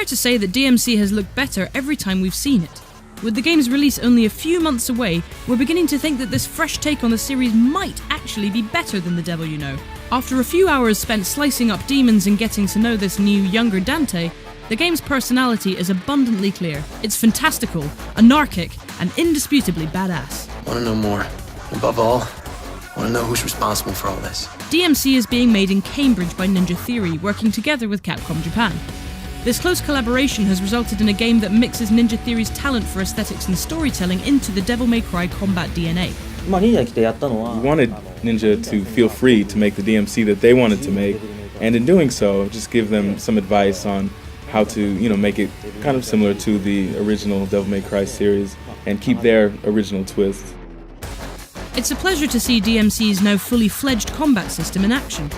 to say that DmC has looked better every time we've seen it. With the game's release only a few months away, we're beginning to think that this fresh take on the series might actually be better than The Devil You Know. After a few hours spent slicing up demons and getting to know this new, younger Dante, the game's personality is abundantly clear. It's fantastical, anarchic, and indisputably badass. I want to know more. Above all, I want to know who's responsible for all this. DmC is being made in Cambridge by Ninja Theory, working together with Capcom Japan. This close collaboration has resulted in a game that mixes Ninja Theory's talent for aesthetics and storytelling into the Devil May Cry combat DNA. We wanted Ninja to feel free to make the DmC that they wanted to make, and in doing so, just give them some advice on how to, make it kind of similar to the original Devil May Cry series and keep their original twist. It's a pleasure to see DmC's now fully fledged combat system in action.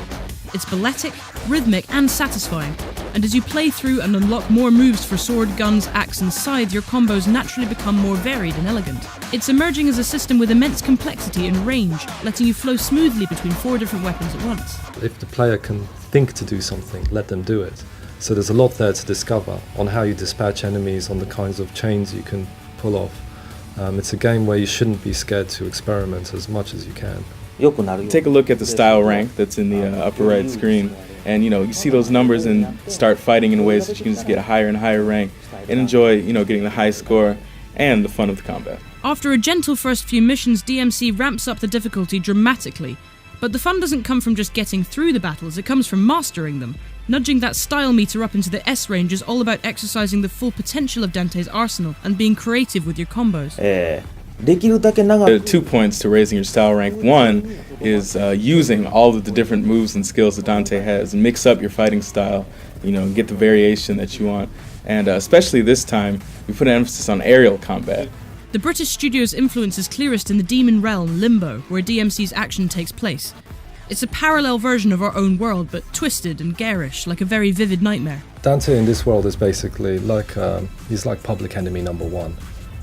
It's balletic, rhythmic, and satisfying, and as you play through and unlock more moves for sword, guns, axe, and scythe, your combos naturally become more varied and elegant. It's emerging as a system with immense complexity and range, letting you flow smoothly between 4 different weapons at once. If the player can think to do something, let them do it. So there's a lot there to discover on how you dispatch enemies, on the kinds of chains you can pull off. It's a game where you shouldn't be scared to experiment as much as you can. Take a look at the style rank that's in the upper right screen, and you see those numbers and start fighting in ways that you can just get a higher and higher rank and enjoy getting the high score and the fun of the combat. After a gentle first few missions, DmC ramps up the difficulty dramatically, but the fun doesn't come from just getting through the battles, it comes from mastering them. Nudging that style meter up into the S range is all about exercising the full potential of Dante's arsenal and being creative with your combos. There are 2 points to raising your style rank. One is using all of the different moves and skills that Dante has and mix up your fighting style, and get the variation that you want. And especially this time, we put an emphasis on aerial combat. The British studio's influence is clearest in the demon realm, Limbo, where DmC's action takes place. It's a parallel version of our own world, but twisted and garish, like a very vivid nightmare. Dante in this world is basically like, he's like public enemy number 1.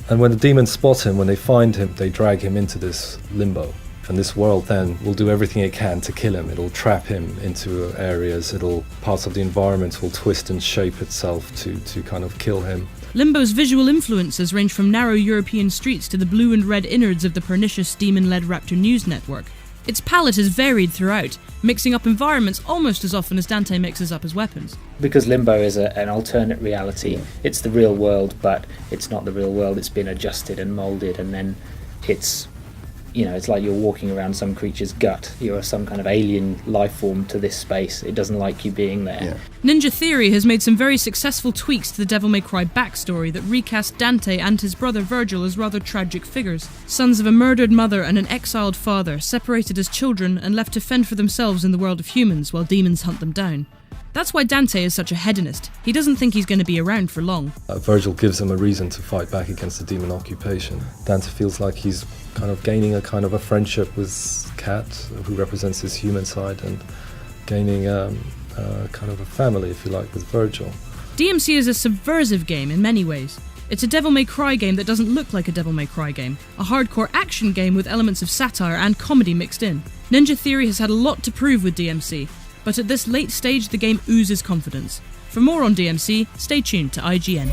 And when the demons spot him, when they find him, they drag him into this limbo. And this world then will do everything it can to kill him. It'll trap him into areas, parts of the environment will twist and shape itself to kind of kill him. Limbo's visual influences range from narrow European streets to the blue and red innards of the pernicious demon-led Raptor News network. Its palette is varied throughout, mixing up environments almost as often as Dante mixes up his weapons. Because Limbo is an alternate reality, it's the real world, but it's not the real world, it's been adjusted and moulded, and then it's like you're walking around some creature's gut. You're some kind of alien life form to this space. It doesn't like you being there. Yeah. Ninja Theory has made some very successful tweaks to the Devil May Cry backstory that recast Dante and his brother Virgil as rather tragic figures. Sons of a murdered mother and an exiled father, separated as children and left to fend for themselves in the world of humans while demons hunt them down. That's why Dante is such a hedonist. He doesn't think he's going to be around for long. Virgil gives him a reason to fight back against the demon occupation. Dante feels like he's kind of gaining a kind of a friendship with Cat, who represents his human side, and gaining kind of a family, if you like, with Virgil. DmC is a subversive game in many ways. It's a Devil May Cry game that doesn't look like a Devil May Cry game, a hardcore action game with elements of satire and comedy mixed in. Ninja Theory has had a lot to prove with DmC, but at this late stage the game oozes confidence. For more on DmC, stay tuned to IGN.